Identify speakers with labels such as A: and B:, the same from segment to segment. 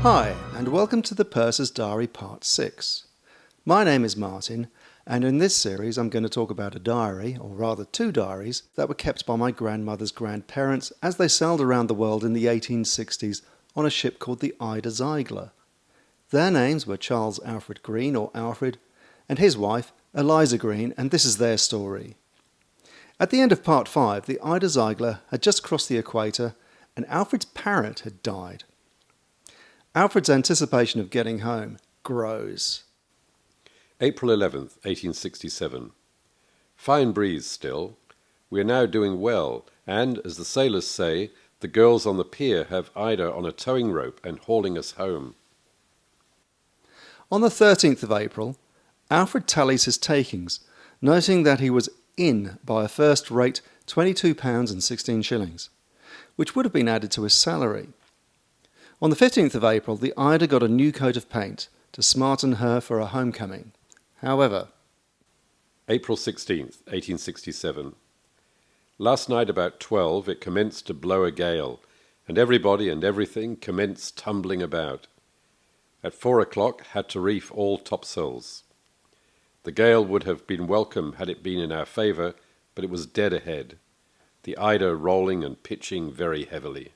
A: Hi, and welcome to the Purser's Diary Part 6. My name is Martin, and in this series I'm going to talk about a diary, or rather two diaries, that were kept by my grandmother's grandparents as they sailed around the world in the 1860s on a ship called the Ida Zeigler. Their names were Charles Alfred Green, or Alfred, and his wife, Eliza Green, and this is their story. At the end of Part 5, the Ida Zeigler had just crossed the equator, and Alfred's parrot had died. Alfred's anticipation of getting home grows.
B: April 11th, 1867. Fine breeze still. We are now doing well, and, as the sailors say, the girls on the pier have Ida on a towing rope and hauling us home.
A: On the 13th of April, Alfred tallies his takings, noting that he was in by a first-rate £22.16, which would have been added to his salary. On the 15th of April, the Ida got a new coat of paint to smarten her for her homecoming. However,
B: April 16th, 1867. Last night about 12 it commenced to blow a gale, and everybody and everything commenced tumbling about. At 4 o'clock had to reef all topsails. The gale would have been welcome had it been in our favour, but it was dead ahead, the Ida rolling and pitching very heavily.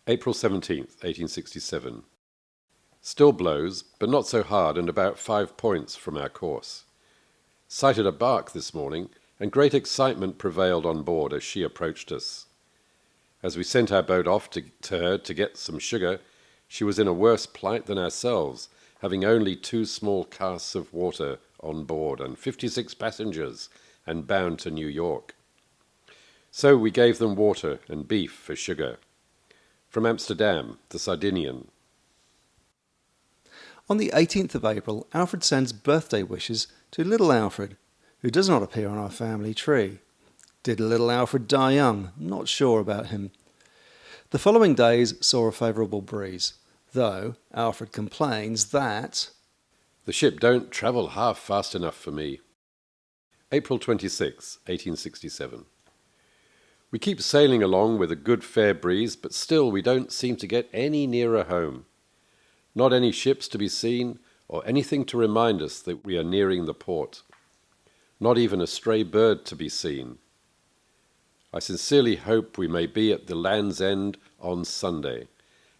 B: April 17th, 1867. Still blows, but not so hard, and about 5 points from our course. Sighted a bark this morning, and great excitement prevailed on board as she approached us. As we sent our boat off to her to get some sugar, she was in a worse plight than ourselves, having only 2 small casks of water on board and 56 passengers, and bound to New York. So we gave them water and beef for sugar. From Amsterdam, the Sardinian.
A: on the 18th of April, Alfred sends birthday wishes to little Alfred, who does not appear on our family tree. Did little Alfred die young? Not sure about him. The following days saw a favourable breeze, though Alfred complains that
B: the ship don't travel half fast enough for me. April 26, 1867. We keep sailing along with a good fair breeze, but still we don't seem to get any nearer home. Not any ships to be seen, or anything to remind us that we are nearing the port. Not even a stray bird to be seen. I sincerely hope we may be at the Land's End on Sunday,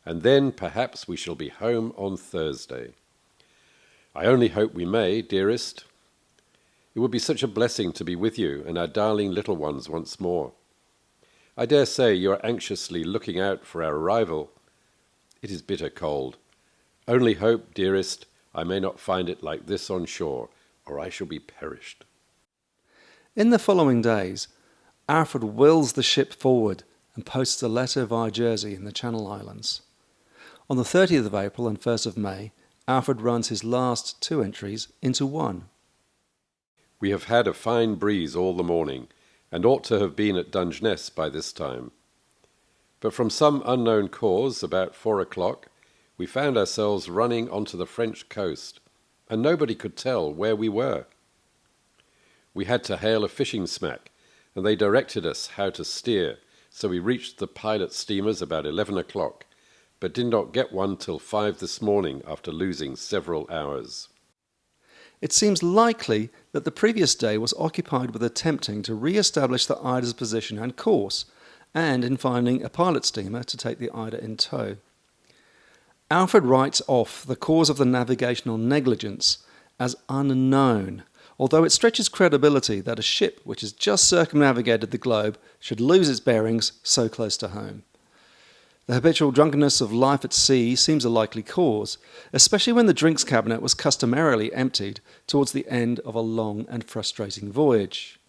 B: and then perhaps we shall be home on Thursday. I only hope we may, dearest. It would be such a blessing to be with you and our darling little ones once more. I dare say you are anxiously looking out for our arrival. It is bitter cold. Only hope, dearest, I may not find it like this on shore, or I shall be perished.
A: in the following days, Alfred wills the ship forward and posts a letter via Jersey in the Channel Islands. On the 30th of April and 1st of May, Alfred runs his last 2 entries into one.
B: We have had a fine breeze all the morning, and ought to have been at Dungeness by this time. But from some unknown cause, about 4 o'clock, we found ourselves running onto the French coast, and nobody could tell where we were. We had to hail a fishing smack, and they directed us how to steer, so we reached the pilot steamers about 11 o'clock, but did not get one till 5 this morning after losing several hours.
A: It seems likely that the previous day was occupied with attempting to re-establish the Ida's position and course, and in finding a pilot steamer to take the Ida in tow. Alfred writes off the cause of the navigational negligence as unknown, although it stretches credibility that a ship which has just circumnavigated the globe should lose its bearings so close to home. The habitual drunkenness of life at sea seems a likely cause, especially when the drinks cabinet was customarily emptied towards the end of a long and frustrating voyage.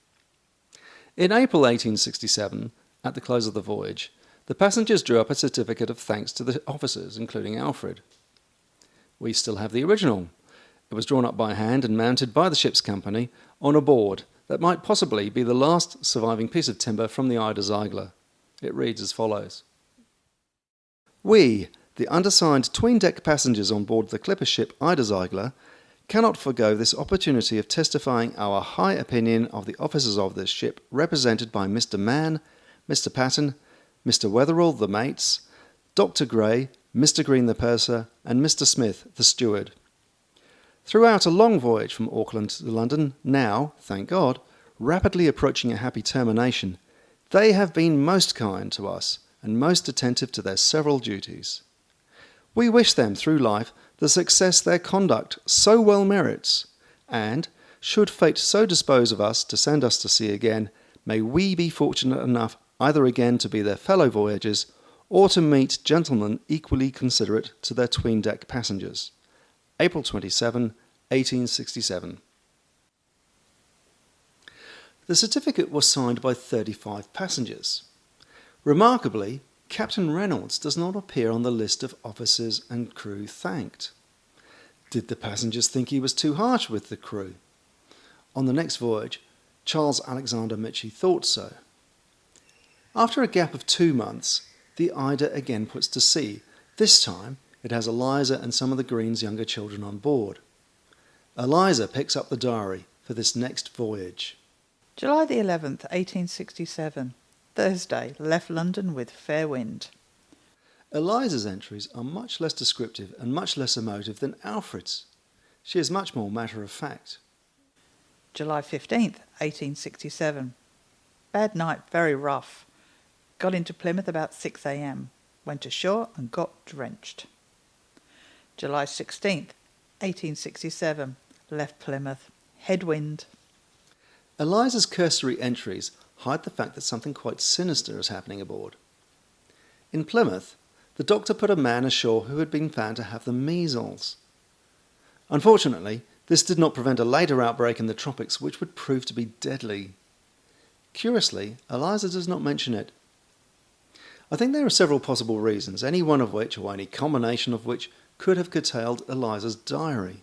A: In April 1867, at the close of the voyage, the passengers drew up a certificate of thanks to the officers, including Alfred. We still have the original. It was drawn up by hand and mounted by the ship's company on a board that might possibly be the last surviving piece of timber from the Ida Zeigler. It reads as follows. We, the undersigned tween-deck passengers on board the clipper ship Ida Zeigler, cannot forgo this opportunity of testifying our high opinion of the officers of this ship represented by Mr. Mann, Mr. Patton, Mr. Wetherell, the mates, Dr. Gray, Mr. Green the purser, and Mr. Smith the steward. Throughout a long voyage from Auckland to London, now, thank God, rapidly approaching a happy termination, they have been most kind to us and most attentive to their several duties. We wish them through life the success their conduct so well merits, and, should fate so dispose of us to send us to sea again, may we be fortunate enough either again to be their fellow voyagers, or to meet gentlemen equally considerate to their tween-deck passengers. April 27, 1867. The certificate was signed by 35 passengers. Remarkably, Captain Reynolds does not appear on the list of officers and crew thanked. Did the passengers think he was too harsh with the crew? On the next voyage, Charles Alexander Mitchie thought so. After a gap of 2 months, the Ida again puts to sea. This time, it has Eliza and some of the Greens' younger children on board. Eliza picks up the diary for this next voyage.
C: July the 11th, 1867. Thursday, left London with fair wind.
A: Eliza's entries are much less descriptive and much less emotive than Alfred's. She is much more matter of fact.
C: July 15th, 1867. Bad night, very rough. Got into Plymouth about 6 a.m. Went ashore and got drenched. July 16th, 1867. Left Plymouth. Headwind.
A: Eliza's cursory entries hide the fact that something quite sinister is happening aboard. In Plymouth, the doctor put a man ashore who had been found to have the measles. Unfortunately, this did not prevent a later outbreak in the tropics which would prove to be deadly. Curiously, Eliza does not mention it. I think there are several possible reasons, any one of which, or any combination of which, could have curtailed Eliza's diary.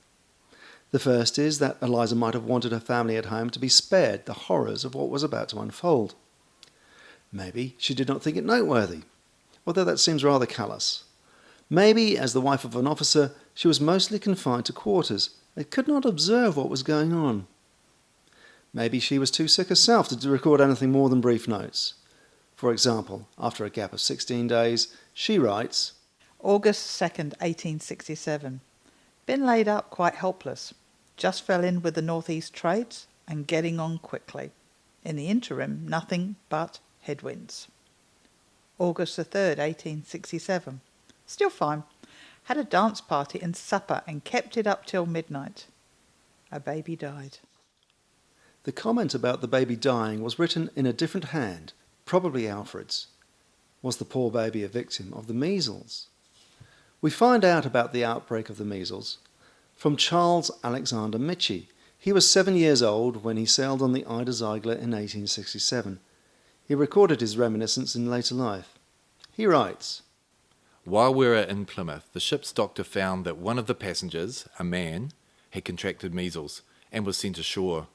A: The first is that Eliza might have wanted her family at home to be spared the horrors of what was about to unfold. Maybe she did not think it noteworthy, although that seems rather callous. Maybe, as the wife of an officer, she was mostly confined to quarters and could not observe what was going on. Maybe she was too sick herself to record anything more than brief notes. For example, after a gap of 16 days, she writes,
C: August 2nd, 1867. Been laid up quite helpless. Just fell in with the northeast trades and getting on quickly. In the interim, nothing but headwinds. August the 3rd, 1867. Still fine. Had a dance party and supper and kept it up till midnight. A baby died.
A: The comment about the baby dying was written in a different hand, probably Alfred's. Was the poor baby a victim of the measles? We find out about the outbreak of the measles from Charles Alexander Mitchie. He was 7 years old when he sailed on the Ida Zeigler in 1867. He recorded his reminiscence in later life. He writes,
D: While we were in Plymouth, the ship's doctor found that one of the passengers, a man, had contracted measles and was sent ashore.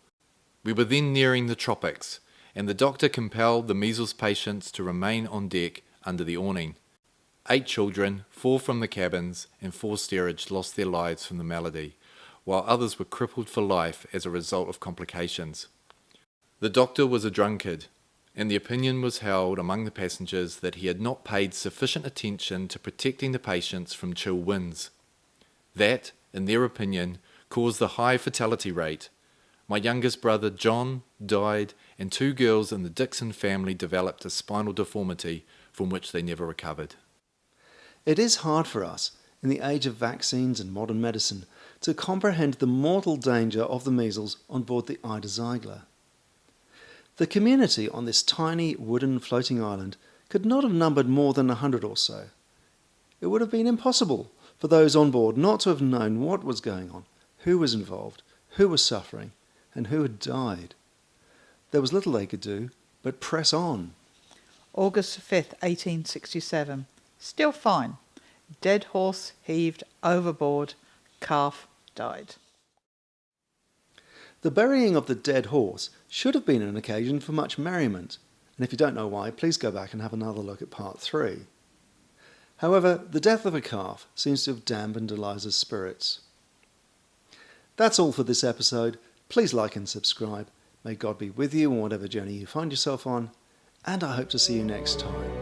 D: We were then nearing the tropics, and the doctor compelled the measles patients to remain on deck under the awning. 8 children, 4 from the cabins, and 4 steerage lost their lives from the malady, while others were crippled for life as a result of complications. The doctor was a drunkard, and the opinion was held among the passengers that he had not paid sufficient attention to protecting the patients from chill winds. That, in their opinion, caused the high fatality rate. My youngest brother John died, and 2 girls in the Dixon family developed a spinal deformity from which they never recovered.
A: It is hard for us, in the age of vaccines and modern medicine, to comprehend the mortal danger of the measles on board the Ida Zeigler. The community on this tiny wooden floating island could not have numbered more than 100 or so. It would have been impossible for those on board not to have known what was going on, who was involved, who was suffering, and who had died. There was little they could do but press on.
C: August 5th, 1867. Still fine. Dead horse heaved overboard. Calf died.
A: The burying of the dead horse should have been an occasion for much merriment, and if you don't know why, please go back and have another look at part 3. However, the death of a calf seems to have dampened Eliza's spirits. That's all for this episode. Please like and subscribe. May God be with you on whatever journey you find yourself on, and I hope to see you next time.